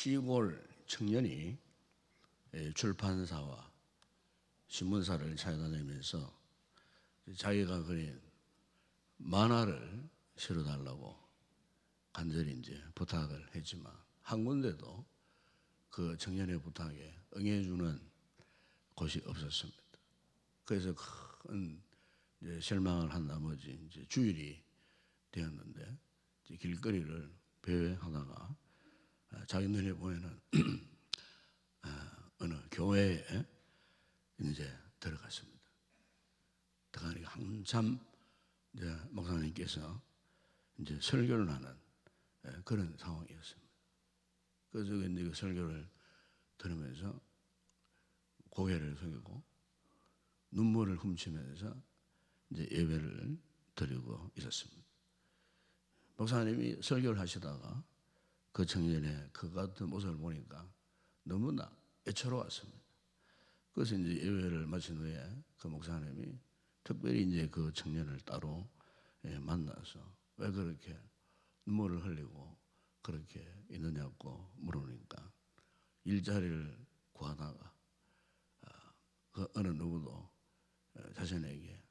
시골 청년이 출판사와 신문사를 찾아다니면서 자기가 그린 만화를 실어달라고 간절히 이제 부탁을 했지만 한 군데도 그 청년의 부탁에 응해주는 곳이 없었습니다. 그래서 큰 이제 실망을 한 나머지 이제 주일이 되었는데 이제 길거리를 배회하다가 자기 눈에 보이는 어느 교회에 이제 들어갔습니다. 들어가니까 한참 이제 목사님께서 이제 설교를 하는 그런 상황이었습니다. 그래서 이제 그 설교를 들으면서 고개를 숙이고 눈물을 훔치면서 이제 예배를 드리고 있었습니다. 목사님이 설교를 하시다가 그 청년의 그 같은 모습을 보니까 너무나 애처로웠습니다. 그래서 이제 예배를 마친 후에 그 목사님이 특별히 이제 그 청년을 따로 만나서 왜 그렇게 눈물을 흘리고 그렇게 있느냐고 물으니까 일자리를 구하다가 그 어느 누구도 자신에게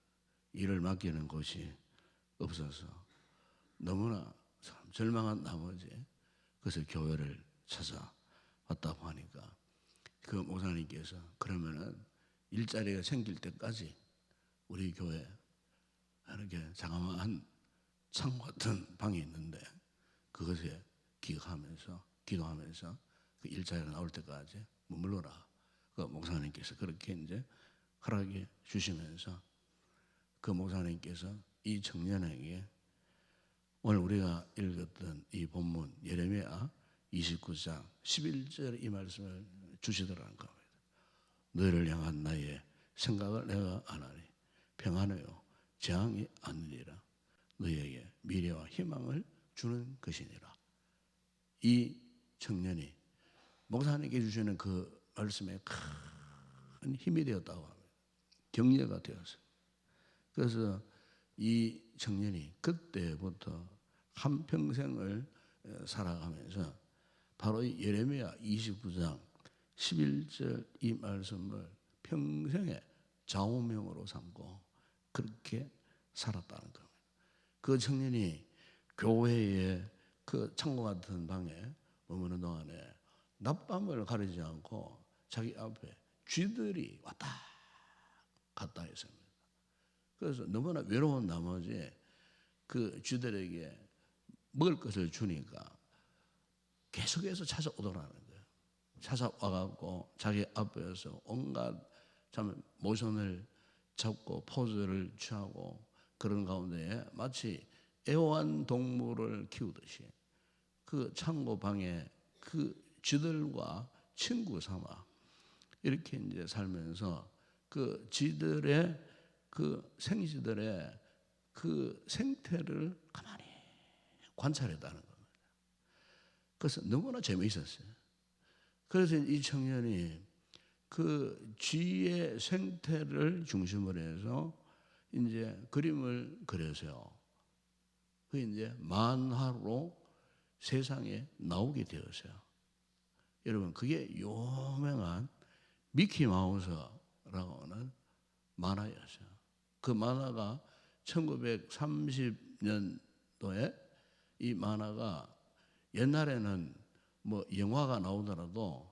일을 맡기는 곳이 없어서 너무나 참 절망한 나머지 그래서 교회를 찾아왔다고 하니까 그 목사님께서 그러면은 일자리가 생길 때까지 우리 교회 이렇게 장엄한 창고 같은 방이 있는데 그것에 기도하면서 그 일자리가 나올 때까지 머물러라. 그 목사님께서 그렇게 이제 허락해 주시면서 그 목사님께서 이 청년에게 오늘 우리가 읽었던 이 본문 예레미야 29장 11절 이 말씀을 주시더라는 겁니다. 너희를 향한 나의 생각을 내가 아나니 평안하여 재앙이 아니니라. 너희에게 미래와 희망을 주는 것이니라. 이 청년이 목사님께 주시는 그 말씀에 큰 힘이 되었다고 합니다. 격려가 되었어요. 그래서 이 청년이 그때부터 한평생을 살아가면서 바로 이 예레미야 29장 11절 이 말씀을 평생의 좌우명으로 삼고 그렇게 살았다는 겁니다. 그 청년이 교회의 그 창고 같은 방에 머무는 동안에 낮밤을 가리지 않고 자기 앞에 쥐들이 왔다 갔다 했습니다. 그래서 너무나 외로운 나머지 그 쥐들에게 먹을 것을 주니까 계속해서 찾아오더라는 거예요. 찾아와갖고 자기 앞에서 온갖 참 모션을 잡고 포즈를 취하고 그런 가운데 마치 애완동물을 키우듯이 그 창고 방에 그 쥐들과 친구 삼아 이렇게 이제 살면서 그 쥐들의 그 생쥐들의 그 생태를 가만히 관찰했다는 겁니다. 그래서 너무나 재미있었어요. 그래서 이 청년이 그 쥐의 생태를 중심으로 해서 이제 그림을 그려서요. 그 이제 만화로 세상에 나오게 되었어요. 여러분, 그게 유명한 미키 마우스라고 하는 만화였어요. 그 만화가 1930년도에 이 만화가 옛날에는 뭐 영화가 나오더라도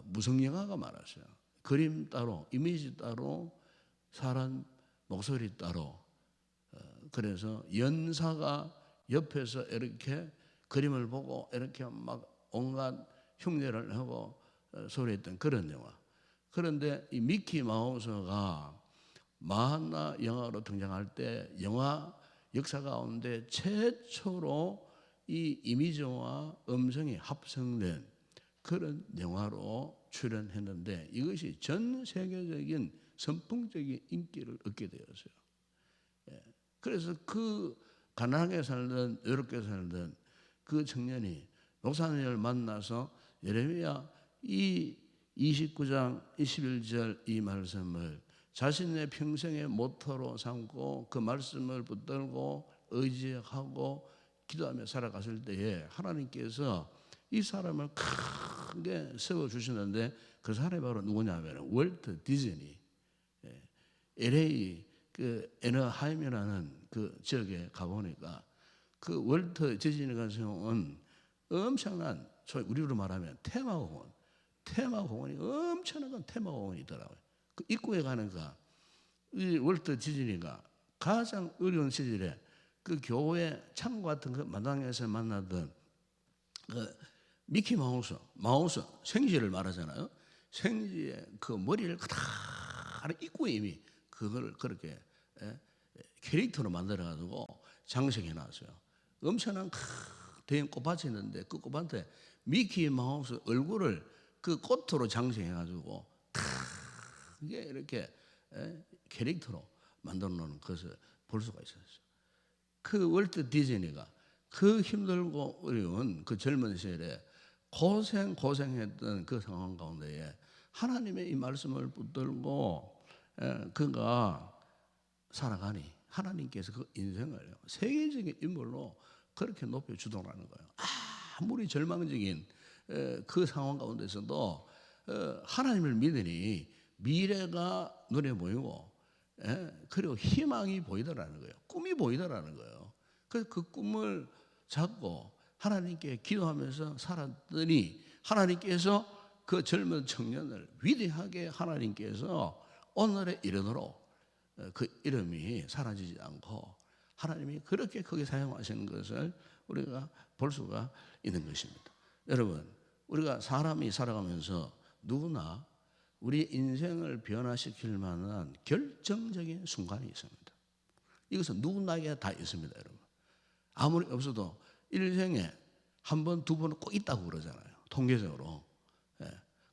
무성 영화가 많았어요. 그림 따로, 이미지 따로, 사람 목소리 따로. 그래서 연사가 옆에서 이렇게 그림을 보고 이렇게 막 온갖 흉내를 하고 소리했던 그런 영화. 그런데 이 미키 마우스가 만화 영화로 등장할 때 영화 역사 가운데 최초로 이 이미지와 음성이 합성된 그런 영화로 출연했는데 이것이 전 세계적인 선풍적인 인기를 얻게 되었어요. 그래서 그 가난하게 살던 어렵게 살던 그 청년이 목사님을 만나서 예레미야 이 29장 21절 이 말씀을 자신의 평생의 모토로 삼고 그 말씀을 붙들고 의지하고 기도하며 살아갔을 때에 하나님께서 이 사람을 크게 세워주시는데 그 사람이 바로 누구냐면 월트 디즈니. LA 그 애너하임이라는 그 지역에 가보니까 그 월트 디즈니 같은 경우는 엄청난, 소위 우리로 말하면 테마공원이 엄청난 테마공원이 있더라고요. 그 입구에 가니까 이 월트 디즈니가 가장 어려운 시절에 그 교회 창고 같은 그 마당에서 만나던 그 미키 마우스 생쥐를 말하잖아요. 생쥐의 그 머리를 그대로 입구에 이미 그걸 그렇게 캐릭터로 만들어 가지고 장식해 놨어요. 엄청난 대형 꽃밭이 있는데 그 꽃밭에 미키 마우스 얼굴을 그 꽃으로 장식해 가지고 크게 이렇게 캐릭터로 만들어 놓은 것을 볼 수가 있었어요. 그 월트 디즈니가 그 힘들고 어려운 그 젊은 시절에 고생했던 그 상황 가운데에 하나님의 이 말씀을 붙들고 그가 살아가니 하나님께서 그 인생을 세계적인 인물로 그렇게 높여주더라는 거예요. 아무리 절망적인 그 상황 가운데서도 하나님을 믿으니 미래가 눈에 보이고 그리고 희망이 보이더라는 거예요. 꿈이 보이더라는 거예요. 그래서 그 꿈을 잡고 하나님께 기도하면서 살았더니 하나님께서 그 젊은 청년을 위대하게 하나님께서 오늘에 이르도록 그 이름이 사라지지 않고 하나님이 그렇게 크게 사용하시는 것을 우리가 볼 수가 있는 것입니다. 여러분, 우리가 사람이 살아가면서 누구나 우리 인생을 변화시킬 만한 결정적인 순간이 있습니다. 이것은 누구나에게 다 있습니다, 여러분. 아무리 없어도 일생에 한 번, 두 번은 꼭 있다고 그러잖아요. 통계적으로.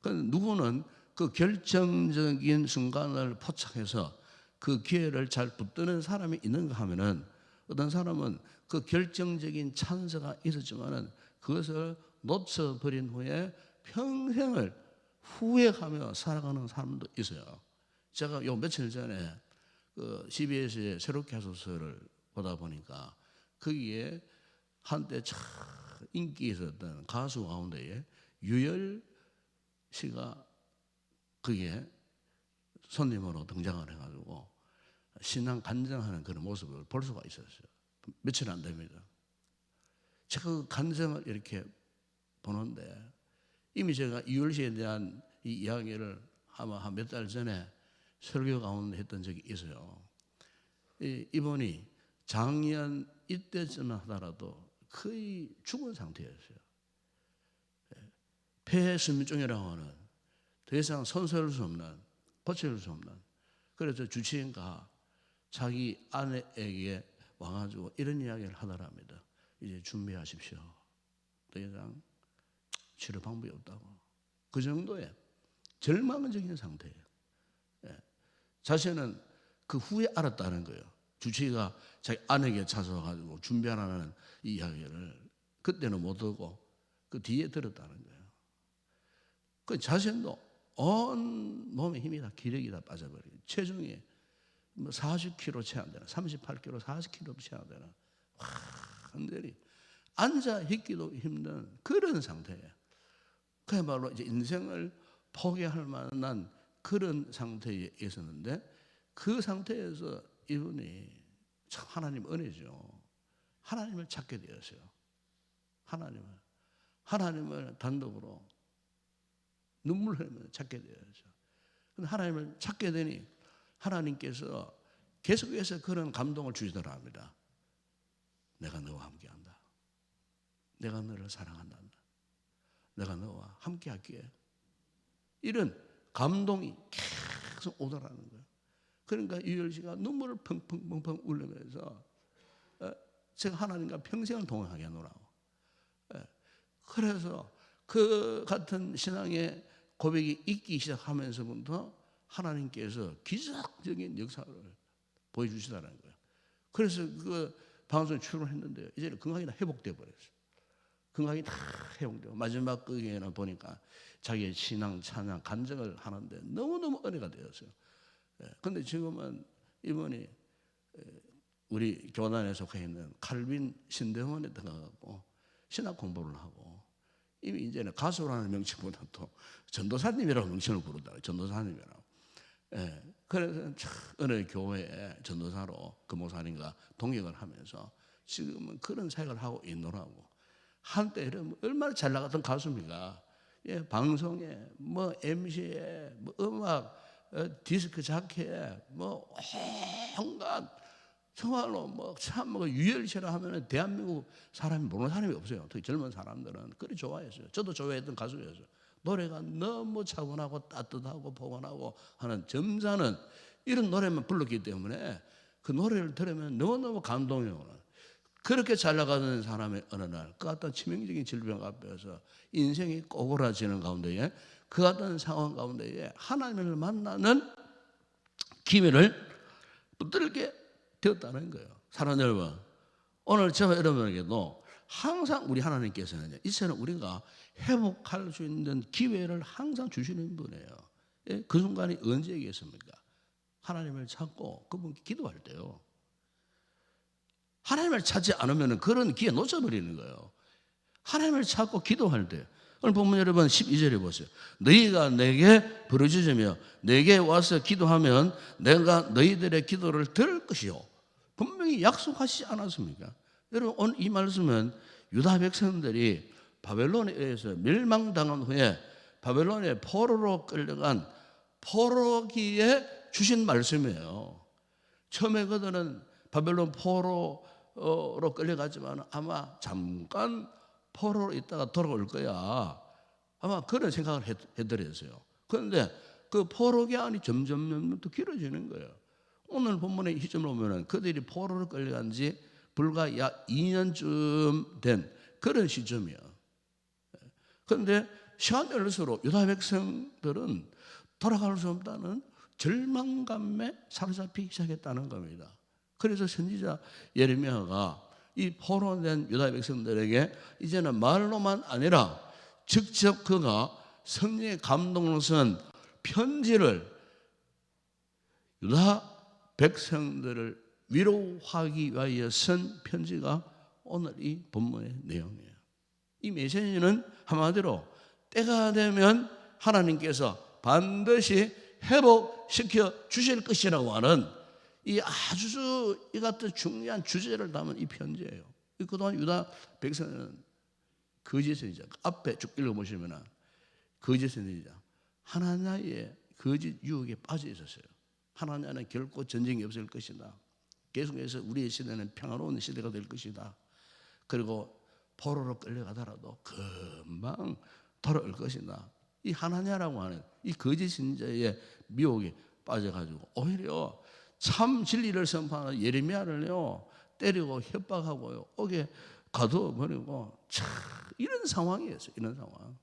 그런데 누구는 그 결정적인 순간을 포착해서 그 기회를 잘 붙드는 사람이 있는가 하면은 어떤 사람은 그 결정적인 찬스가 있었지만은 그것을 놓쳐버린 후에 평생을 후회하며 살아가는 사람도 있어요. 제가 요 며칠 전에 그 CBS의 새롭게 하소서를 보다 보니까 거기에 한때 참 인기 있었던 가수 가운데에 유열 씨가 거기에 손님으로 등장을 해가지고 신앙 간증하는 그런 모습을 볼 수가 있었어요. 며칠 안 됩니다. 제가 그 간증을 이렇게 보는데 이미 제가 유열 씨에 대한 이 이야기를 아마 한 몇 달 전에 설교 가운데 했던 적이 있어요. 이분이 작년 이때쯤 하더라도 거의 죽은 상태였어요. 폐수민증이라고 하는 더 이상 손쓸 수 없는, 고칠 수 없는. 그래서 주치의가 자기 아내에게 와가지고 이런 이야기를 하더랍니다. 이제 준비하십시오. 더 이상 치료 방법이 없다고. 그 정도의 절망적인 상태예요. 자신은 그 후에 알았다는 거예요. 주치의가 자기 아내에게 찾아와가지고 준비하라는 이 이야기를 그때는 못 듣고 그 뒤에 들었다는 거예요. 그 자신도 온 몸에 힘이 다 기력이 다 빠져버려요. 체중이 뭐 40kg 채 안 되나, 38kg, 40kg 채 안 되나, 완전히 앉아 있기도 힘든 그런 상태예요. 그야말로 이제 인생을 포기할 만한 그런 상태에 있었는데 그 상태에서 이분이 참 하나님 은혜죠. 하나님을 찾게 되었어요. 하나님을 단독으로 눈물 흘리면서 찾게 되었죠. 근데 하나님을 찾게 되니 하나님께서 계속해서 그런 감동을 주시더라 합니다. 내가 너와 함께한다. 내가 너를 사랑한다. 내가 너와 함께할게. 이런 감동이 계속 오더라는 거예요. 그러니까 유열 씨가 눈물을 펑펑 울리면서 제가 하나님과 평생을 동행하게 하노라고. 그래서 그 같은 신앙의 고백이 있기 시작하면서부터 하나님께서 기적적인 역사를 보여주시다는 거예요. 그래서 그 방송에 출연했는데 이제는 건강이 다 회복돼 버렸어요. 건강이 다 회복되고 마지막 거기에는 보니까 자기의 신앙 찬양 간증을 하는데 너무너무 은혜가 되었어요. 그런데 지금은 이분이 우리 교단에 속해 있는 칼빈 신대원에 들어가고 신학 공부를 하고 이미 이제는 가수라는 명칭보다 또 전도사님이라고 명칭을 부르다. 전도사님이라고. 예. 그래서 어느 교회에 전도사로 그 목사님과 동역을 하면서 지금은 그런 사역을 하고 있노라고. 한때 이러면 얼마나 잘 나갔던 가수입니까? 예, 방송에 뭐 MC에 뭐 음악 디스크 자켓에 뭐 온갖 정말로 뭐 참 뭐 유열시라 하면은 대한민국 사람이 모르는 사람이 없어요. 특히 젊은 사람들은 그리 좋아했어요. 저도 좋아했던 가수였어요. 노래가 너무 차분하고 따뜻하고 포근하고 하는 점잖은 이런 노래만 불렀기 때문에 그 노래를 들으면 너무너무 감동이 오는, 그렇게 잘 나가는 사람의 어느 날 그 어떤 치명적인 질병 앞에서 인생이 꼬그라지는 가운데에 그 어떤 상황 가운데에 하나님을 만나는 기회를 붙들게 되었다는 거예요. 사랑하는 여러분, 오늘 저와 여러분에게도 항상 우리 하나님께서는 이제는 우리가 회복할 수 있는 기회를 항상 주시는 분이에요. 예? 그 순간이 언제겠습니까? 하나님을 찾고 그분께 기도할 때요. 하나님을 찾지 않으면 그런 기회 놓쳐버리는 거예요. 하나님을 찾고 기도할 때, 오늘 본문 여러분 12절에 보세요. 너희가 내게 부르짖으며 내게 와서 기도하면 내가 너희들의 기도를 들을 것이요. 분명히 약속하시지 않았습니까? 여러분, 오늘 이 말씀은 유다 백성들이 바벨론에 의해서 멸망당한 후에 바벨론의 포로로 끌려간 포로기에 주신 말씀이에요. 처음에 그들은 바벨론 포로로 끌려갔지만 아마 잠깐 포로로 있다가 돌아올 거야. 아마 그런 생각을 해드렸어요. 그런데 그 포로 기간이 점점 더 길어지는 거예요. 오늘 본문의 시점을 보면 그들이 포로로 끌려간 지 불과 약 2년쯤 된 그런 시점이에요. 그런데 시간이 흘러서록 유다 백성들은 돌아갈 수 없다는 절망감에 사로잡히기 시작했다는 겁니다. 그래서 선지자 예레미야가 이 포로된 유다 백성들에게 이제는 말로만 아니라 직접 그가 성령의 감동을 쓴 편지를 유다 백성들을 위로하기 위하여 쓴 편지가 오늘 이 본문의 내용이에요. 이 메시지는 한마디로 때가 되면 하나님께서 반드시 회복시켜 주실 것이라고 하는 이 아주 이 같은 중요한 주제를 담은 이 편지예요. 그동안 유다 백성은 거짓 선지자, 앞에 쭉 읽어보시면 거짓 선지자 하나님의 거짓 유혹에 빠져 있었어요. 하나님은 결코 전쟁이 없을 것이다. 계속해서 우리의 시대는 평화로운 시대가 될 것이다. 그리고 포로로 끌려가더라도 금방 돌아올 것이다. 이 하나냐라고 하는 이 거짓 신자의 미혹에 빠져가지고 오히려 참 진리를 선포하는 예레미야를요 때리고 협박하고요 옥에 가두어버리고 참 이런 상황이었어요. 이런 상황.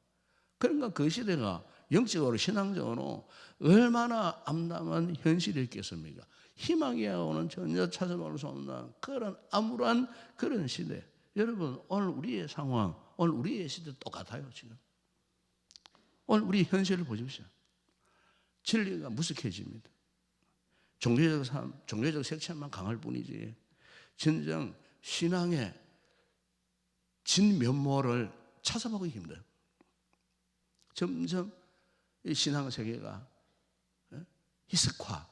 그러니까 그 시대가 영적으로 신앙적으로 얼마나 암담한 현실이었겠습니까? 희망이야고는 전혀 찾아볼 수 없는 그런 암울한 그런 시대. 여러분, 오늘 우리의 상황, 오늘 우리의 시대 똑같아요. 지금 오늘 우리 현실을 보십시오. 진리가 무색해집니다. 종교적 삶, 종교적 색채만 강할 뿐이지 진정 신앙의 진면모를 찾아보기 힘들어요. 점점 이 신앙 세계가 희석화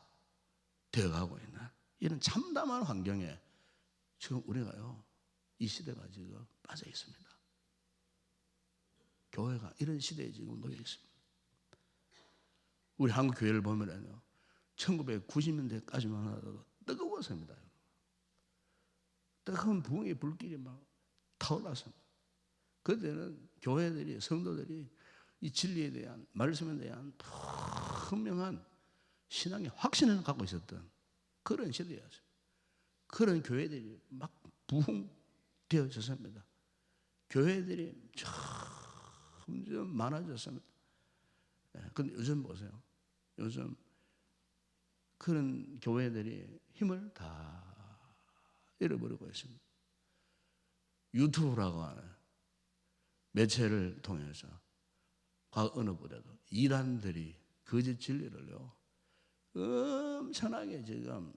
되어가고 있는 이런 참담한 환경에 지금 우리가요 이 시대가 지금 빠져 있습니다. 교회가 이런 시대에 지금 놓여 있습니다. 우리 한국 교회를 보면요 1990년대까지만 하더라도 뜨거웠습니다. 뜨거운 부흥의 불길이 막 타올랐습니다. 그때는 교회들이 성도들이 이 진리에 대한 말씀에 대한 분명한 신앙의 확신을 갖고 있었던 그런 시대였어요. 그런 교회들이 막 부흥되어졌습니다. 교회들이 점점 많아졌습니다. 그런데 요즘 보세요. 요즘 그런 교회들이 힘을 다 잃어버리고 있습니다. 유튜브라고 하는 매체를 통해서 과거 어느 보다도 이단들이 거짓 진리를요 엄청나게 지금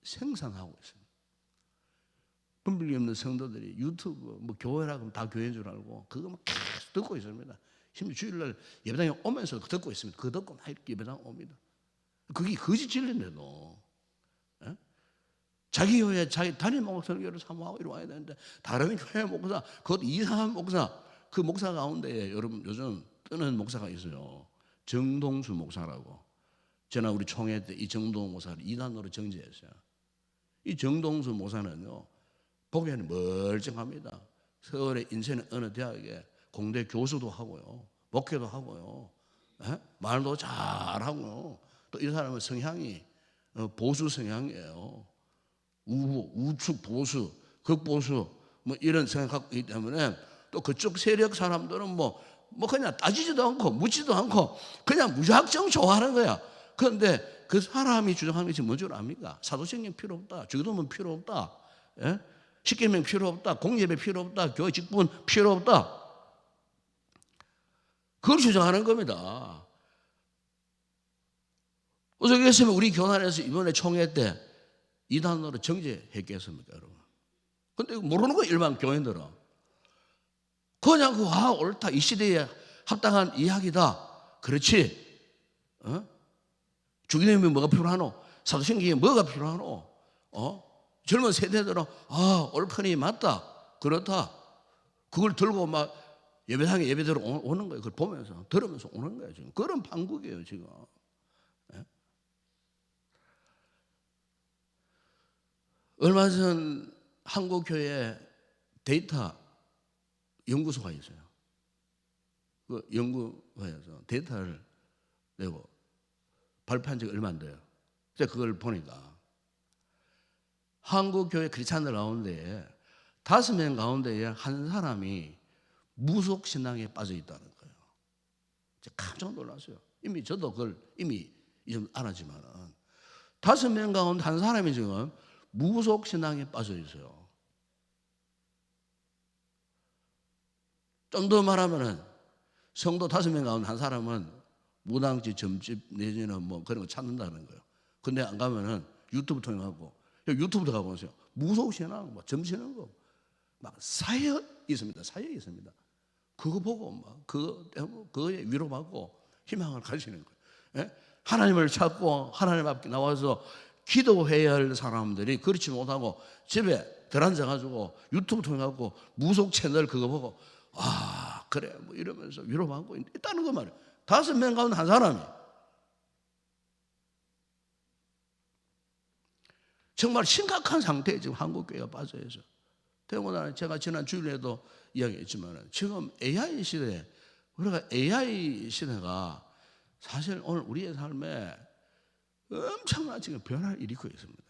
생산하고 있습니다. 분별이 없는 성도들이 유튜브 뭐 교회라고 하면 다 교회인 줄 알고 그거 막 계속 듣고 있습니다. 심지어 주일날 예배당에 오면서 듣고 있습니다. 그거 듣고 막 이렇게 예배당 옵니다. 그게 거짓 진리인데도 자기 교회 자기 담임 목사를 사모하고 이리 와야 되는데 다른 교회 목사, 그것도 이상한 목사, 그 목사 가운데 여러분 요즘 뜨는 목사가 있어요. 정동수 목사라고. 저나 우리 총회 때 이 정동수 목사를 이단으로 정죄했어요. 이 정동수 목사는요, 보기에는 멀쩡합니다. 서울의 인천의 어느 대학에 공대 교수도 하고요, 목회도 하고요, 말도 잘하고요. 또 이 사람은 성향이 보수 성향이에요. 우측 보수, 극보수 뭐 이런 생각 갖고 있기 때문에 또 그쪽 세력 사람들은 뭐 그냥 따지지도 않고 묻지도 않고 그냥 무작정 좋아하는 거야. 그런데 그 사람이 주장하는 것이 뭔 줄 압니까? 사도신경 필요 없다, 주기도문 필요 없다, 십계명 필요 없다, 공예배 필요 없다, 교회 직분 필요 없다, 그걸 주장하는 겁니다. 어떻게 했으면 우리 교단에서 이번에 총회 때 이단으로 정죄했겠습니까, 여러분? 근데 모르는 거예요, 일반 교인들은. 그냥 옳다, 이 시대에 합당한 이야기다. 그렇지? 주기도문이 뭐가 필요하노? 사도신경이 뭐가 필요하노? 젊은 세대들은 옳거니 맞다, 그렇다. 그걸 들고 막 예배당에 예배대로 오는 거예요. 그걸 보면서 들으면서 오는 거예요. 지금 그런 판국이에요, 지금. 얼마 전 한국교회 데이터 연구소가 있어요. 그 연구소에서 데이터를 내고 발표한 지가 얼마 안 돼요. 제가 그걸 보니까 한국교회 크리스찬들 가운데 5명 가운데에 한 사람이 무속신앙에 빠져 있다는 거예요. 제가 깜짝 놀랐어요. 이미 저도 그걸 이미 좀 알았지만은 5명 가운데 한 사람이 지금 무속신앙에 빠져 있어요. 좀 더 말하면은 성도 5명 가운데 한 사람은 무당집, 점집 내지는 뭐 그런 거 찾는다는 거예요. 근데 안 가면은 유튜브 통해갖고 유튜브도 가보세요. 무속신앙, 뭐 점치는 거, 막 사역 있습니다. 사역 있습니다. 그거 보고 막 그거에 위로받고 희망을 가지는 거예요. 하나님을 찾고 하나님 앞에 나와서 기도해야 할 사람들이 그렇지 못하고 집에 들어앉아가지고 유튜브 통해갖고 무속 채널 그거 보고 그래 뭐 이러면서 위로받고 있다는 거 말이에요. 5명 가운데 한 사람이. 정말 심각한 상태에 지금 한국교회가 빠져 있어요. 더군다나 제가 지난 주일에도 이야기했지만 지금 AI 시대, 우리가 AI 시대가 사실 오늘 우리의 삶에 엄청난 지금 변화를 일으키고 있습니다.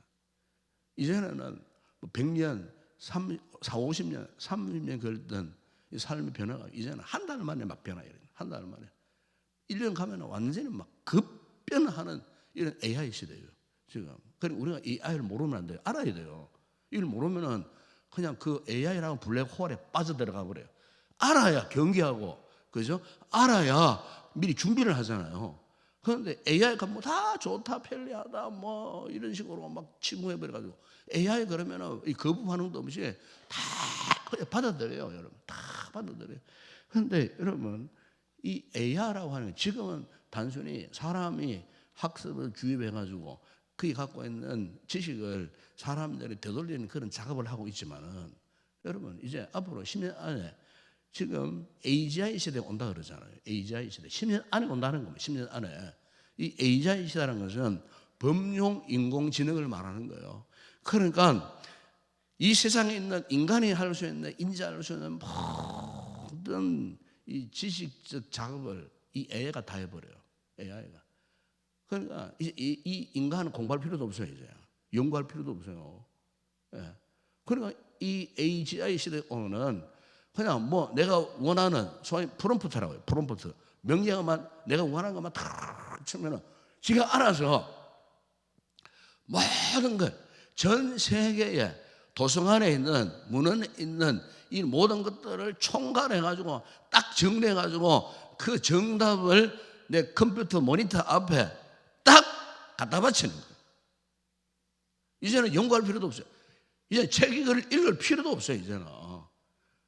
이전에는 100년, 50년, 30년 걸렸던 이 삶의 변화가 이제는 한 달 만에 막 변화해요. 한 달 만에. 1년 가면 완전히 막 급변하는 이런 AI 시대예요. 지금. 그러니까 우리가 AI를 모르면 안 돼요. 알아야 돼요. 이걸 모르면은 그냥 그 AI라는 블랙홀에 빠져들어가 버려요. 알아야 경계하고, 그죠? 알아야 미리 준비를 하잖아요. 그런데 AI가 뭐 다 좋다, 편리하다, 뭐 이런 식으로 막 침묵해버려가지고 AI 그러면은 이 거부 반응도 없이 다 받아들여요, 여러분. 다 받아들여요. 그런데 여러분, 이 AI라고 하는 게 지금은 단순히 사람이 학습을 주입해가지고 그게 갖고 있는 지식을 사람들이 되돌리는 그런 작업을 하고 있지만은 여러분, 이제 앞으로 10년 안에 지금 AGI 시대가 온다 그러잖아요. AGI 시대. 10년 안에 온다는 겁니다. 10년 안에. 이 AGI 시대라는 것은 범용 인공지능을 말하는 거예요. 그러니까 이 세상에 있는 인간이 할 수 있는, 인지할 수 있는 모든 이 지식적 작업을 이 AI가 다 해버려요. AI가. 그러니까 이 인간은 공부할 필요도 없어요. 이제 연구할 필요도 없어요. 그러니까 이 AGI 시대에 오는 그냥 뭐 내가 원하는 소위 프롬프트라고 해요. 프롬프트. 명령어만 내가 원하는 것만 탁 치면은 지가 알아서 모든 걸 전 세계에 도성 안에 있는 문헌에 있는 이 모든 것들을 총괄해가지고 딱 정리해가지고 그 정답을 내 컴퓨터 모니터 앞에 딱 갖다 바치는 거예요. 이제는 연구할 필요도 없어요. 이제 책 읽을 필요도 없어요. 이제는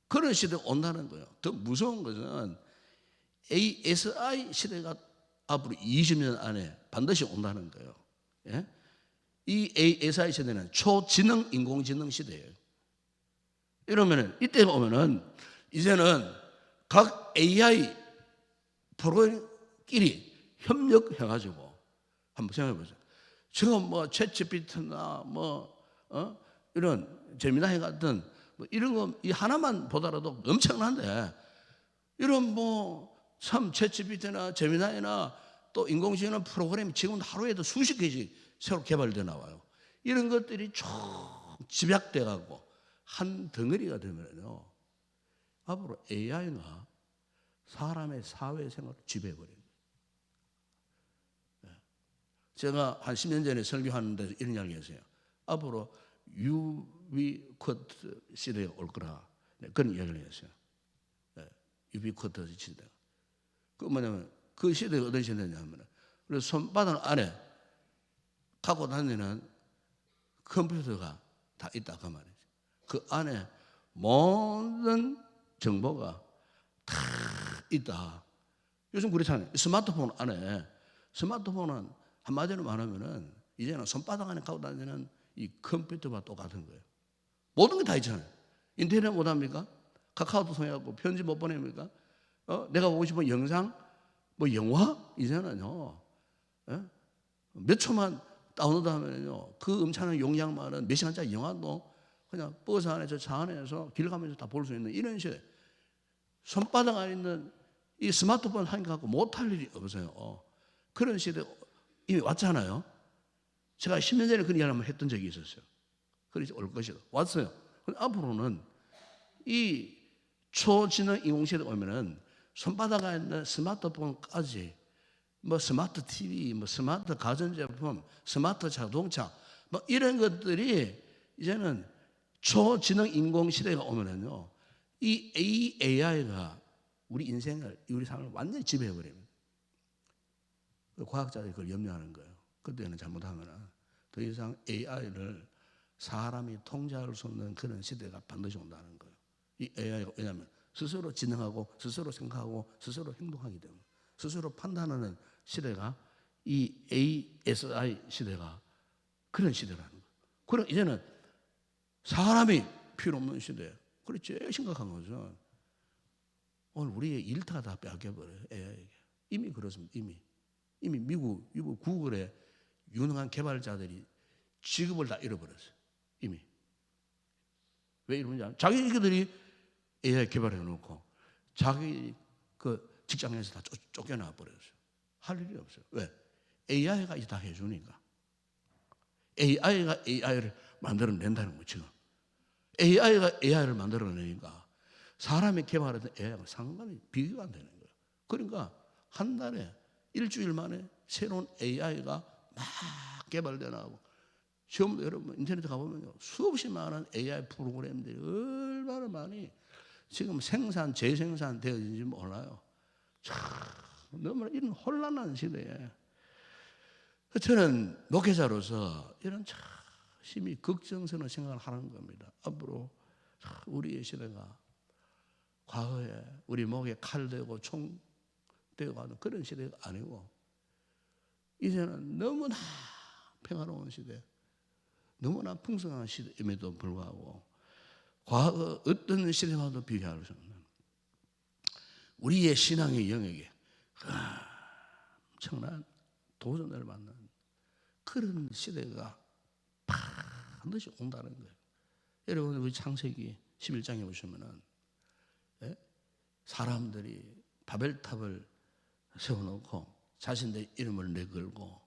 그런 시대가 온다는 거예요. 더 무서운 것은 ASI 시대가 앞으로 20년 안에 반드시 온다는 거예요. 예? 이 ASI 시대는 초지능 인공지능 시대예요. 이러면은 이때 오면은 이제는 각 AI 프로그램끼리 협력해가지고 한번 생각해 보세요. 지금 뭐 챗GPT나 이런 제미나이 같은 뭐 이런 거 이 하나만 보더라도 엄청난데 이런 참 챗GPT나 제미나이나 또 인공지능 프로그램이 지금 하루에도 수십 개씩 새로 개발돼 나와요. 이런 것들이 쭉 집약돼 가고 한 덩어리가 되면요 앞으로 AI가 사람의 사회생활을 지배해버려요. 제가 한 10년 전에 설교하는 데서 이런 이야기 했어요. 앞으로 유비쿼트 시대가 올 거라. 그런 이야기를 했어요. 유비쿼트 시대가. 그 뭐냐면 그 시대가 어떤 시대냐면 우리 손바닥 안에 갖고 다니는 컴퓨터가 다 있다 그 말이죠. 그 안에 모든 정보가 다 있다. 요즘 그렇잖아요. 스마트폰 안에 스마트폰은 한마디로 말하면은 이제는 손바닥 안에 갖고 다니는 이 컴퓨터와 똑같은 거예요. 모든 게 다 있잖아요. 인터넷 못 합니까? 카카오톡 통해갖고 편지 못 보냅니까? 내가 보고 싶은 영상, 영화 이제는요. 몇 초만 다운로드하면요. 그 엄청난 용량만은 몇 시간짜리 영화도 그냥 버스 안에서 차 안에서 길 가면서 다 볼 수 있는 이런 시대. 손바닥 안에 있는 이 스마트폰 한 개 갖고 못할 일이 없어요. 그런 시대 이미 왔잖아요. 제가 10년 전에 그런 이야기를 한번 했던 적이 있었어요. 그래서 올 것이다. 왔어요. 앞으로는 이 초지능 인공시대 오면은 손바닥 안에 있는 스마트폰까지 스마트 TV, 스마트 가전제품, 스마트 자동차 이런 것들이 이제는 초지능 인공시대가 오면은요 이 AI가 우리 인생을 우리 삶을 완전히 지배해버립니다. 과학자들이 그걸 염려하는 거예요. 그때는 잘못하면 더 이상 AI를 사람이 통제할 수 없는 그런 시대가 반드시 온다는 거예요. 이 AI가 왜냐하면 스스로 지능하고 스스로 생각하고 스스로 행동하기 때문에 스스로 판단하는 시대가 이 ASI 시대가 그런 시대라는 거예요. 그럼 이제는 사람이 필요 없는 시대. 그래 제일 심각한 것은 오늘 우리의 일터가 다 빼앗겨버려요. AI에게. 이미 그렇습니다. 이미 미국 구글의 유능한 개발자들이 직업을 다 잃어버렸어요. 이미. 왜 이러냐? 자기들이 AI 개발해 놓고 자기 그 직장에서 다 쫓겨나 버렸어요. 할 일이 없어요. 왜? AI가 다 해주니까. AI가 AI를 만들어낸다는 거죠. AI가 AI를 만들어내니까 사람이 개발했던 AI가 상당히 비교가 안 되는 거예요. 그러니까 한 달에 일주일 만에 새로운 AI가 막 개발되어 나오고 지금 여러분 인터넷에 가보면요 수없이 많은 AI 프로그램들이 얼마나 많이 지금 재생산 되어진지 몰라요. 참 너무나 이런 혼란한 시대에 저는 목회자로서 이런 참 심히 걱정스러운 생각을 하는 겁니다. 앞으로 우리의 시대가 과거에 우리 목에 칼 대고 총 대고 하는 그런 시대가 아니고 이제는 너무나 평화로운 시대, 너무나 풍성한 시대임에도 불구하고 과거 어떤 시대와도 비교할 수 없는 우리의 신앙의 영역에 엄청난 도전을 받는 그런 시대가 반드시 온다는 거예요. 여러분 우리 창세기 11장에 보시면은 사람들이 바벨탑을 세워놓고 자신의 이름을 내걸고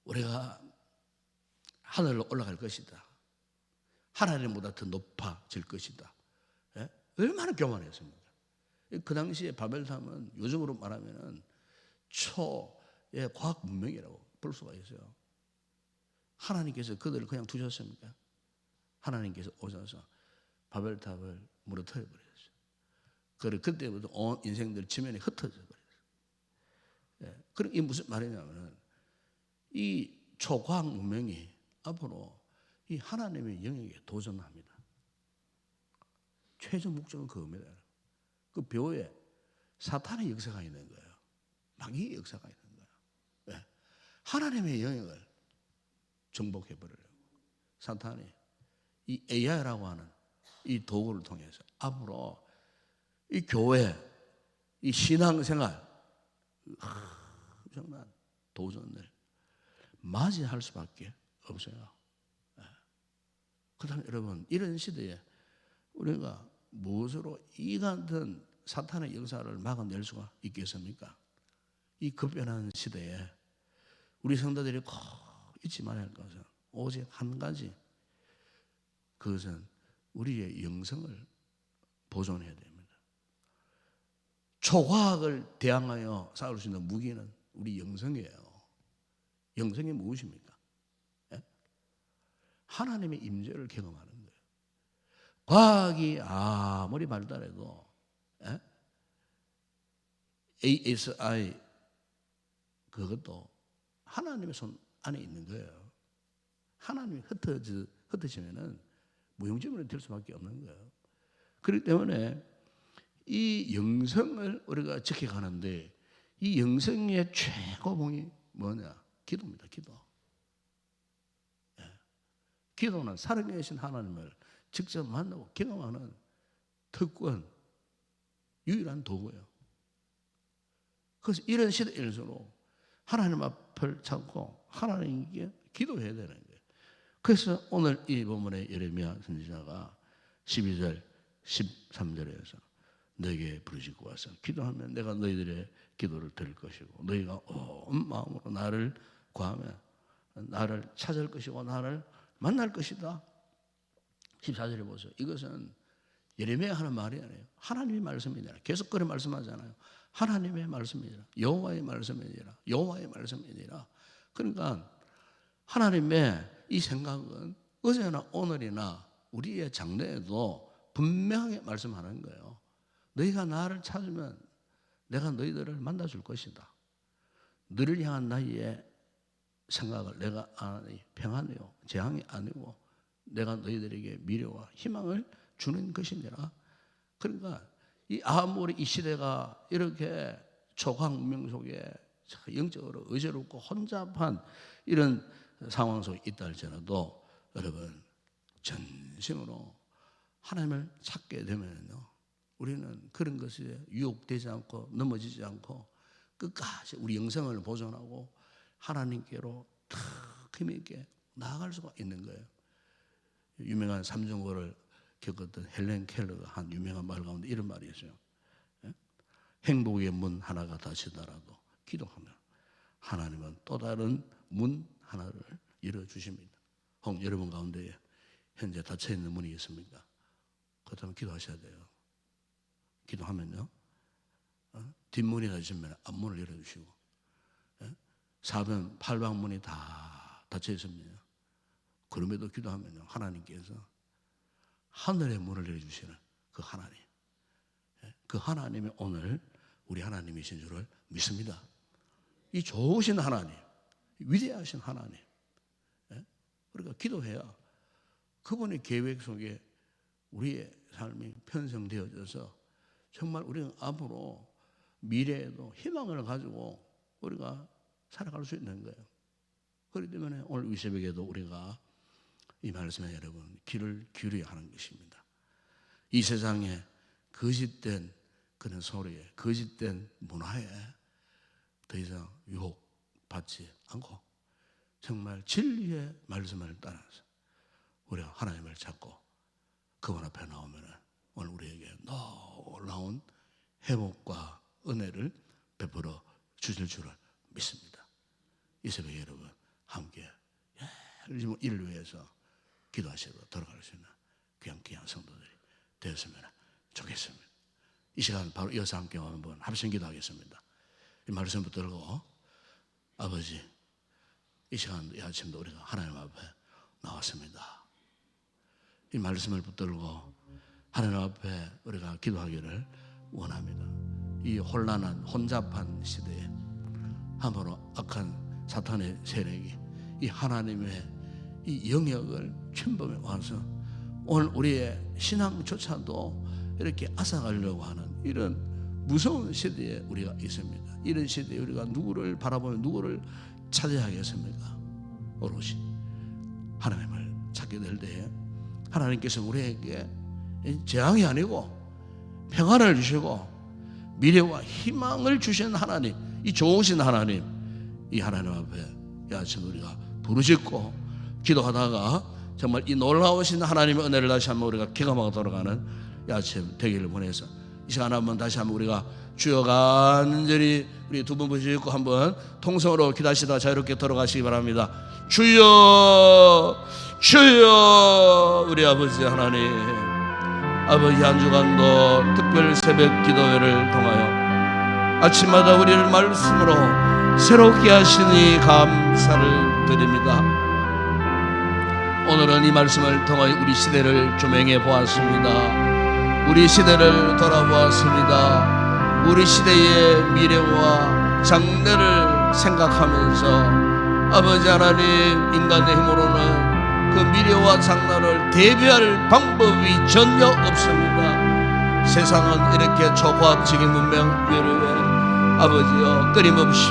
우리가 하늘로 올라갈 것이다. 하나님보다 더 높아질 것이다. 얼마나 교만했습니까? 그 당시에 바벨탑은 요즘으로 말하면 초의 과학 문명이라고 볼 수가 있어요. 하나님께서 그들을 그냥 두셨습니까? 하나님께서 오셔서 바벨탑을 무너뜨려 버렸어요. 그때부터 온 인생들 지면에 흩어져 버렸어요. 그럼 이게 무슨 말이냐면은 이 초과학 문명이 앞으로 이 하나님의 영역에 도전합니다. 최종 목적은 그겁니다. 그 벼에 사탄의 역사가 있는 거예요. 마귀의 역사가 있는 거예요. 왜? 하나님의 영역을 정복해버리려고 사탄이 이 AI라고 하는 이 도구를 통해서 앞으로 이 교회, 이 신앙생활 엄청난 도전을 맞이할 수밖에 없어요. 그렇다면 여러분, 이런 시대에 우리가 무엇으로 이 같은 사탄의 역사를 막아낼 수가 있겠습니까? 이 급변하는 시대에 우리 성도들이 꼭 잊지 말아야 할 것은 오직 한 가지, 그것은 우리의 영성을 보존해야 됩니다. 초과학을 대항하여 싸울 수 있는 무기는 우리 영성이에요. 영성이 무엇입니까? 예? 하나님의 임재를 경험하는 거예요. 과학이 아무리 발달해도 ASI 그것도 하나님의 손 안에 있는 거예요. 하나님이 흩어지면은 무용지물이 될 수밖에 없는 거예요. 그렇기 때문에 이 영성을 우리가 지켜가는데 이 영성의 최고봉이 뭐냐? 기도입니다. 기도. 기도는 살아계신 하나님을 직접 만나고 경험하는 특권, 유일한 도구예요. 그래서 이런 시대일수록 하나님 앞을 찾고 하나님께 기도해야 되는 거예요. 그래서 오늘 이 본문의 예레미야 선지자가 12절, 13절에서 너에게 부르짖고 와서 기도하면 내가 너희들의 기도를 들을 것이고 너희가 온 마음으로 나를 구하면 나를 찾을 것이고 나를 만날 것이다. 14절에 보세요. 이것은 예레미야 하는 말이 아니에요. 하나님의 말씀이잖아요. 계속 그런 말씀하잖아요. 하나님의 말씀이니라. 여호와의 말씀이니라. 여호와의 말씀이니라. 그러니까 하나님의 이 생각은 어제나 오늘이나 우리의 장래에도 분명하게 말씀하는 거예요. 너희가 나를 찾으면 내가 너희들을 만나줄 것이다. 너를 향한 나의 생각을 내가 아니 평안이요 재앙이 아니고 내가 너희들에게 미래와 희망을 주는 것이니라. 그러니까 이 아무리 이 시대가 이렇게 초과학 문명 속에 영적으로 의제롭고 혼잡한 이런 상황 속에 있다 할지라도 여러분 전심으로 하나님을 찾게 되면요 우리는 그런 것에 유혹되지 않고 넘어지지 않고 끝까지 우리 영성을 보존하고 하나님께로 더 힘있게 나아갈 수가 있는 거예요. 유명한 삼중고를 겪었던 헬렌 켈러가 한 유명한 말 가운데 이런 말이 있어요. 행복의 문 하나가 닫히더라도 기도하면 하나님은 또 다른 문 하나를 열어주십니다. 혹 여러분 가운데 현재 닫혀있는 문이 있습니까? 그렇다면 기도하셔야 돼요. 기도하면요 뒷문이 닫히면 앞문을 열어주시고 사방 팔방문이 다 닫혀있습니다. 그럼에도 기도하면요 하나님께서 하늘의 문을 열어주시는 그 하나님, 그 하나님이 오늘 우리 하나님이신 줄을 믿습니다. 이 좋으신 하나님, 위대하신 하나님, 우리가 기도해야 그분의 계획 속에 우리의 삶이 편성되어져서 정말 우리는 앞으로 미래에도 희망을 가지고 우리가 살아갈 수 있는 거예요. 그렇기 때문에 오늘 이 새벽에도 우리가 이 말씀에 여러분 귀를 기울여야 하는 것입니다. 이 세상에 거짓된 그런 소리에 거짓된 문화에 더 이상 유혹받지 않고 정말 진리의 말씀을 따라서 우리가 하나님을 찾고 그분 앞에 나오면 오늘 우리에게 놀라운 회복과 은혜를 베풀어 주실 줄을 믿습니다. 이 새벽에 여러분 함께 이를 위해서 기도하시고 돌아갈 수 있는 귀한 성도들이 되었으면 좋겠습니다. 이 시간 바로 이어서 함께 한번 합심 기도하겠습니다. 이 말씀 붙들고 아버지 이 시간 이 아침도 우리가 하나님 앞에 나왔습니다. 이 말씀을 붙들고 하나님 앞에 우리가 기도하기를 원합니다. 이 혼란한 혼잡한 시대에 함부로 악한 사탄의 세력이 이 하나님의 이 영역을 침범해 와서 오늘 우리의 신앙조차도 이렇게 앗아가려고 하는 이런 무서운 시대에 우리가 있습니다. 이런 시대에 우리가 누구를 바라보며 누구를 찾아야 하겠습니까? 오롯이 하나님을 찾게 될 때에 하나님께서 우리에게 재앙이 아니고 평안을 주시고 미래와 희망을 주신 하나님, 이 좋으신 하나님, 이 하나님 앞에 이 아침 우리가 부르짖고 기도하다가 정말 이 놀라우신 하나님의 은혜를 다시 한번 우리가 기가마가 돌아가는 이 아침 되기를 원해서 이 시간 한번 다시 한번 우리가 주여 간절히 우리 두 분 부르짖고 한번 통성으로 기도하시다 자유롭게 돌아가시기 바랍니다. 주여 주여. 우리 아버지 하나님, 아버지 한 주간도 특별 새벽 기도회를 통하여 아침마다 우리를 말씀으로 새롭게 하시니 감사를 드립니다. 오늘은 이 말씀을 통하여 우리 시대를 조명해 보았습니다. 우리 시대를 돌아보았습니다. 우리 시대의 미래와 장래를 생각하면서 아버지 하나님, 인간의 힘으로는 그 미래와 장래를 대비할 방법이 전혀 없습니다. 세상은 이렇게 초과학적인 문명 위에 아버지여 끊임없이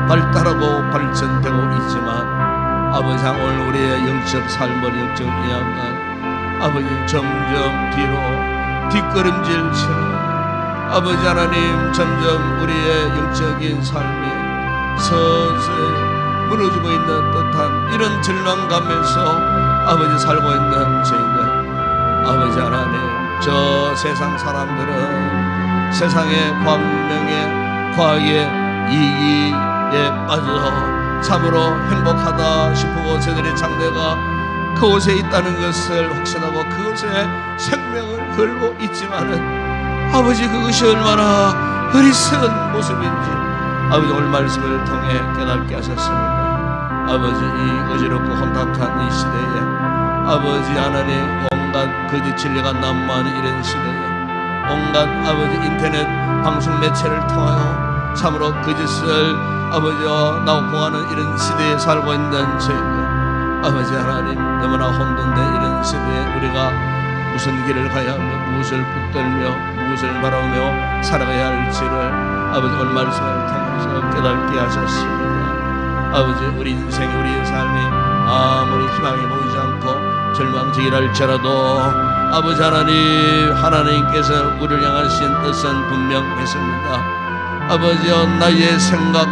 발달하고 발전되고 있지만 아버지 오늘 우리의 영적 삶을 영적 이야기는 아버지 점점 뒤로 뒷걸음질처럼 아버지 하나님 점점 우리의 영적인 삶이 서서히 무너지고 있는 듯한 이런 절망감에서 아버지 살고 있는 저희들, 아버지 하나님, 저 세상 사람들은 세상의 광명의 과학의 이기에 빠져 참으로 행복하다 싶고 저들의 장래가 그곳에 있다는 것을 확신하고 그것에 생명을 걸고 있지만은 아버지 그것이 얼마나 어리석은 모습인지 아버지 오늘 말씀을 통해 깨닫게 하셨습니다. 아버지 이 어지럽고 혼탁한 이 시대에 아버지 하나님 온갖 거짓 진리가 난무하는 이런 시대에 온갖 아버지 인터넷 방송 매체를 통하여 참으로 거짓을 아버지와 나오고 하는 이런 시대에 살고 있는 저희들, 아버지 하나님 너무나 혼돈된 이런 시대에 우리가 무슨 길을 가야 하며 무엇을 붙들며 무엇을 바라보며 살아가야 할지를 아버지 오늘 말씀을 통해서 깨닫게 하셨습니다. 아버지 우리 인생 우리의 삶이 아무리 희망이 보이지 않고 절망적이랄지라도 아버지 하나님, 하나님께서 우리를 향하신 뜻은 분명했습니다. 아버지여 나의 생각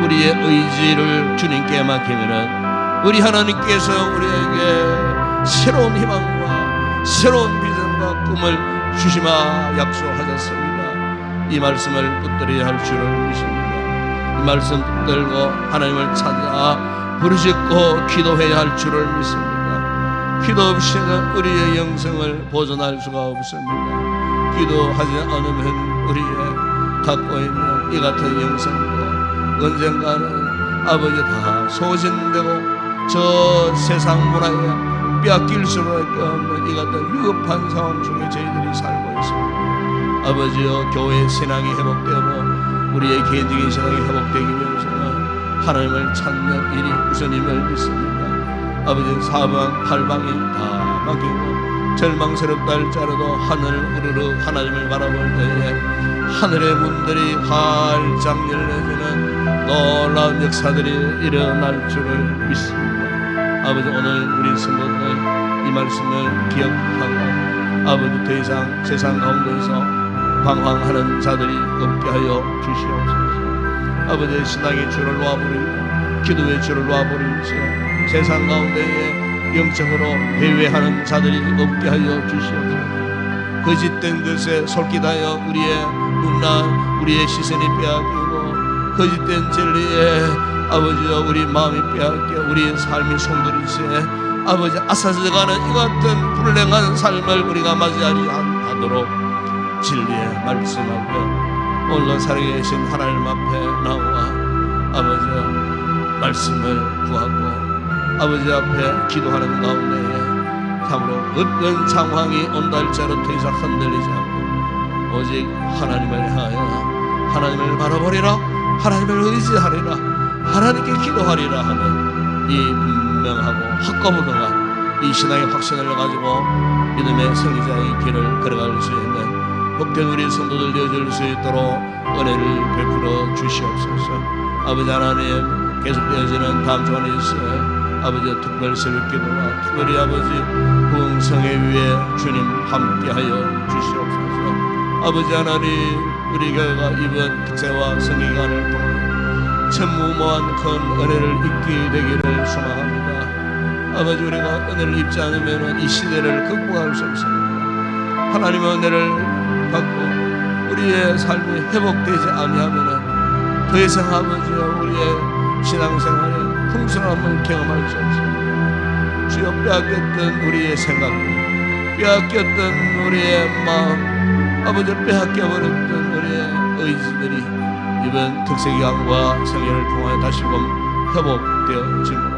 우리의 의지를 주님께 맡기면은 우리 하나님께서 우리에게 새로운 희망과 새로운 비전과 꿈을 주시마 약속하셨습니다. 이 말씀을 붙들어야 할 줄을 믿습니다. 이 말씀 붙들고 하나님을 찾아 부르짖고 기도해야 할 줄을 믿습니다. 기도 없이는 우리의 영성을 보존할 수가 없습니다. 기도하지 않으면 우리의 갖고 있는 이 같은 영성도 언젠가는 아버지 다 소진되고 저 세상 문화에 빼앗길 수밖에 없는 이 같은 위급한 상황 중에 저희들이 살고 있습니다. 아버지여 교회의 신앙이 회복되고 우리의 개인적인 신앙이 회복되기 위해서는 하나님을 찾는 일이 우선임을 믿습니다. 아버지 사방팔방이 다 막히고 절망스럽다 할지라도 하늘을 우르르 하나님을 바라볼 때에 하늘의 문들이 활짝 열려지는 놀라운 역사들이 일어날 줄을 믿습니다. 아버지 오늘 우리 성도들 이 말씀을 기억하고 아버지 더 이상 세상 가운데서 방황하는 자들이 없게 하여 주시옵소서. 아버지 신앙의 줄을 놓아버리고 기도의 줄을 놓아버리면서 세상 가운데에 영적으로 배회하는 자들이 없게 하여 주시옵소서. 거짓된 것에 솔깃하여 우리의 눈나 우리의 시선이 빼앗기고 거짓된 진리에 아버지여 우리 마음이 빼앗겨 우리의 삶이 송두리째 아버지 아사져가는 이 같은 불행한 삶을 우리가 맞이하리 하도록 진리의 말씀 앞에 오늘 살아계신 하나님 앞에 나와 아버지 말씀을 구하고 아버지 앞에 기도하는 가운데에 참으로 어떤 상황이 온다 할지라도 더 이상 흔들리지 않고 오직 하나님을 향하여 하나님을 바라보리라, 하나님을 의지하리라, 하나님께 기도하리라 하는 이 분명하고 확고부동한 이 신앙의 확신을 가지고 믿음의 승리자의 길을 걸어갈 수 있는 복된 우리 성도들 되어줄 수 있도록 은혜를 베풀어 주시옵소서. 아버지 하나님, 계속되어지는 다음 주간에 있어요 아버지 특별 새벽 기도와 특별히 아버지 부흥성회 위에 주님 함께하여 주시옵소서. 아버지 하나님, 우리 교회가 이번 특세와 성기간을 통해 전무후무한 큰 은혜를 입게 되기를 소망합니다. 아버지, 우리가 은혜를 입지 않으면 이 시대를 극복할 수 없습니다. 하나님의 은혜를 받고 우리의 삶이 회복되지 아니하면 더 이상 아버지 우리의 신앙생활에 풍성함을 경험할 수 없습니다. 주여, 빼앗겼던 우리의 생각들, 빼앗겼던 우리의 마음, 아버지 빼앗겨버렸던 우리의 의지들이 이번 특세기간과 성회를 통하여 다시금 회복되어지므로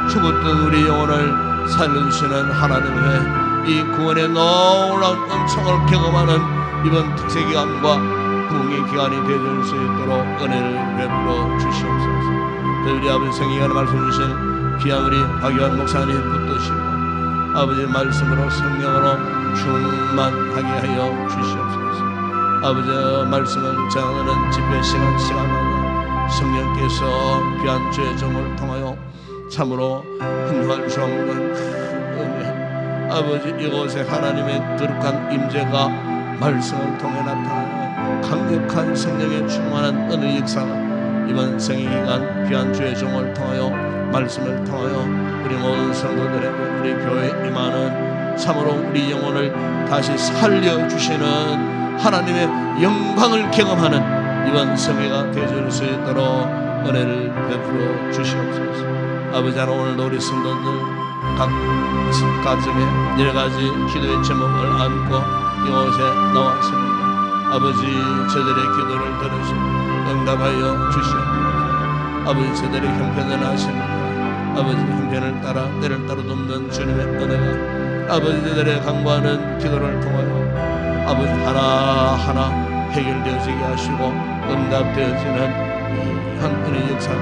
죽었던 우리 영혼을 살려주시는 하나님의 이 구원의 놀라운 은총을 경험하는 이번 특세기간과 부흥의 기간이 되어줄 수 있도록 은혜를 베풀어 주시옵소서. 우리 아버지 성경에 말씀 주신 귀한 우리 박유한 목사님 붙드시고 아버지 말씀으로 성령으로 충만하게 하여 주시옵소서. 아버지 말씀을 전하는 집회 시간마다 성령께서 귀한 주의 종을 통하여 참으로 흔할 수 없는 은혜, 아버지 이곳에 하나님의 거룩한 임재가 말씀을 통해 나타나는 강력한 성령의 충만한 은혜 역사가 이번 성회기간 귀한 주의 종을 통하여 말씀을 통하여 우리 모든 성도들에게 우리 교회에 임하는 참으로 우리 영혼을 다시 살려주시는 하나님의 영광을 경험하는 이번 성회가 되어줄 수 있도록 은혜를 베풀어 주시옵소서. 아버지 하나님, 오늘도 우리 성도들 각 가정에 여러가지 기도의 제목을 안고 이곳에 나왔습니다. 아버지, 저들의 기도를 들으시고 응답하여 주시옵소서. 아버지, 저들의 형편을 아십니다. 아버지, 형편을 따라 때를 따라 돕는 주님의 은혜가 아버지 저들의 간구하는 기도를 통하여 아버지 하나하나 해결되어지게 하시고 응답되어지는 한 은혜의 역사가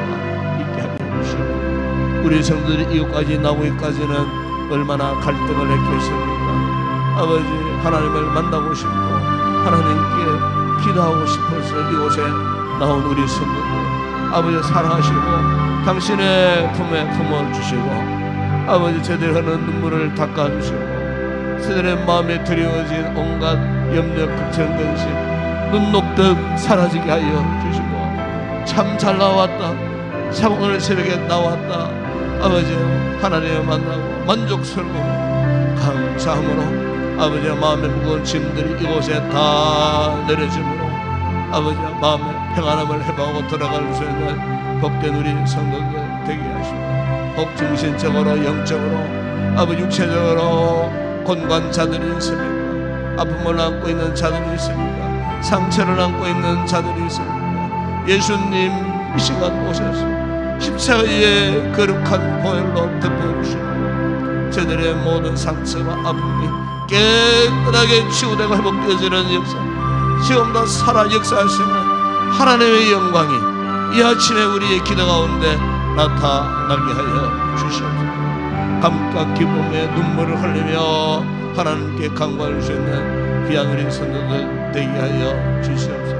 있게 하여 주시옵소서. 우리 성도들이 이곳까지 나오기까지는 얼마나 갈등을 했겠습니까? 아버지, 하나님을 만나고 싶고 하나님께 기도하고 싶어서 이곳에 나온 우리 성도들, 아버지 사랑하시고 당신의 품에 품어주시고 아버지 저들이 하는 눈물을 닦아주시고 저들의 마음에 드리워진 온갖 염려, 걱정, 근심 눈 녹듯 사라지게 하여 주시고 참 잘 나왔다, 참 오늘 새벽에 나왔다, 아버지 하나님을 만나고 만족스러워 감사함으로 아버지 마음의 무거운 짐들이 이곳에 다 내려지므로 아버지 마음의 평안함을 회복하고 돌아갈 수 있는 복된 우리 성도들 되게 하시고 혹 정신적으로 영적으로 아버지 육체적으로 권고한 자들이 있습니까? 아픔을 안고 있는 자들이 있습니까? 상처를 안고 있는 자들이 있습니까? 예수님 이 시간 오셔서 십자가의 거룩한 보혈로 덮어주시고 저들의 모든 상처와 아픔이 깨끗하게 치유되고 회복되어지는 역사, 지금도 살아 역사하시는 하나님의 영광이 이 아침에 우리의 기도 가운데 나타나게 하여 주시옵소서. 감격 기쁨의 눈물을 흘리며 하나님께 간구할 수 있는 귀한 우리 성도들 되게 하여 주시옵소서.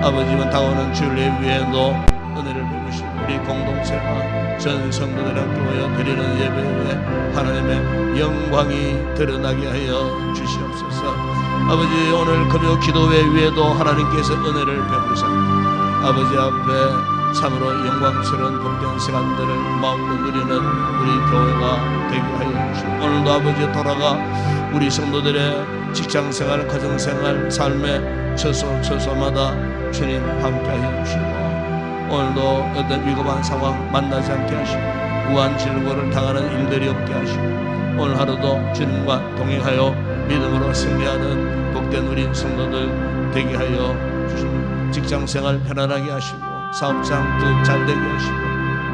아버지는 다가오는 주일 예배에도 은혜를 베푸시고 우리 공동체와 전 성도들 함께 모여 드리는 예배에 하나님의 영광이 드러나게 하여 주시옵소서. 아버지, 오늘 금요 기도회 위에도 하나님께서 은혜를 베푸사 아버지 앞에 참으로 영광스러운 복된 시간들을 마음으로 누리는 우리 교회가 되게 하여 주시고 오늘도 아버지 돌아가 우리 성도들의 직장생활, 가정생활, 삶의 처소마다 주님 함께 하여 주시고 오늘도 어떤 위급한 상황 만나지 않게 하시고 우한 질고를 당하는 일들이 없게 하시고 오늘 하루도 주님과 동행하여 믿음으로 승리하는 복된 우리 성도들 되게 하여 주시고 직장생활 편안하게 하시고 사업장 더 잘되게 하시고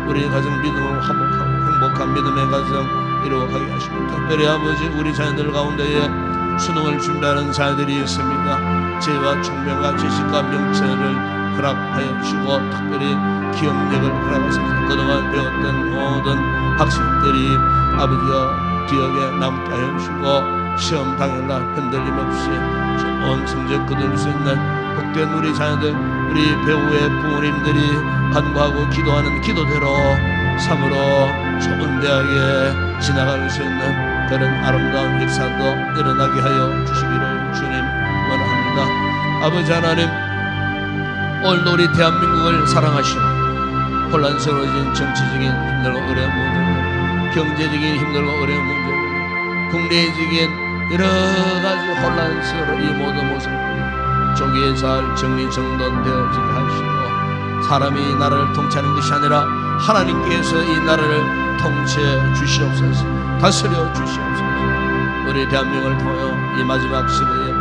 우리 가정 믿음으로 화목하고 행복한 믿음의 가정 이루어가게 하시고 특별히 아버지 우리 자녀들 가운데에 수능을 준비하는 자녀들이 있습니다. 지혜와 총명과 지식과 명철을 허락하여 주시고 특별히 기억력을 허락하셔서 그동안 배웠던 모든 학식들이 아버지여 기억에 남게 하여 주시고 시험 당일날 흔들림 없이 좋은 성적 거둘 수 있는 복된 우리 자녀들, 우리 배우의 부모님들이 간구하고 기도하는 기도대로 참으로 좋은 대학에 지나갈 수 있는 그런 아름다운 역사도 일어나게 하여 주시기를 주님 원합니다. 아버지 하나님, 오늘도 우리 대한민국을 사랑하시고 혼란스러워진 정치적인 힘들고 어려운 문제들, 경제적인 힘들고 어려운 문제들, 국내적인 여러 가지 혼란스러운 이 모든 모습들이 조기에 잘 정리정돈되어지게 하시고 사람이 나라를 통치하는 것이 아니라 하나님께서 이 나라를 통치해 주시옵소서, 다스려 주시옵소서. 우리 대한민국을 통하여 이 마지막 시대에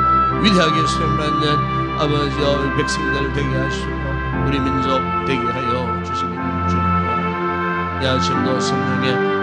위대하게 수행하는 아버지와 우리 백성들 되게 하시고 우리 민족 되게 하여 주시기를 주님과 이 아침도 성령의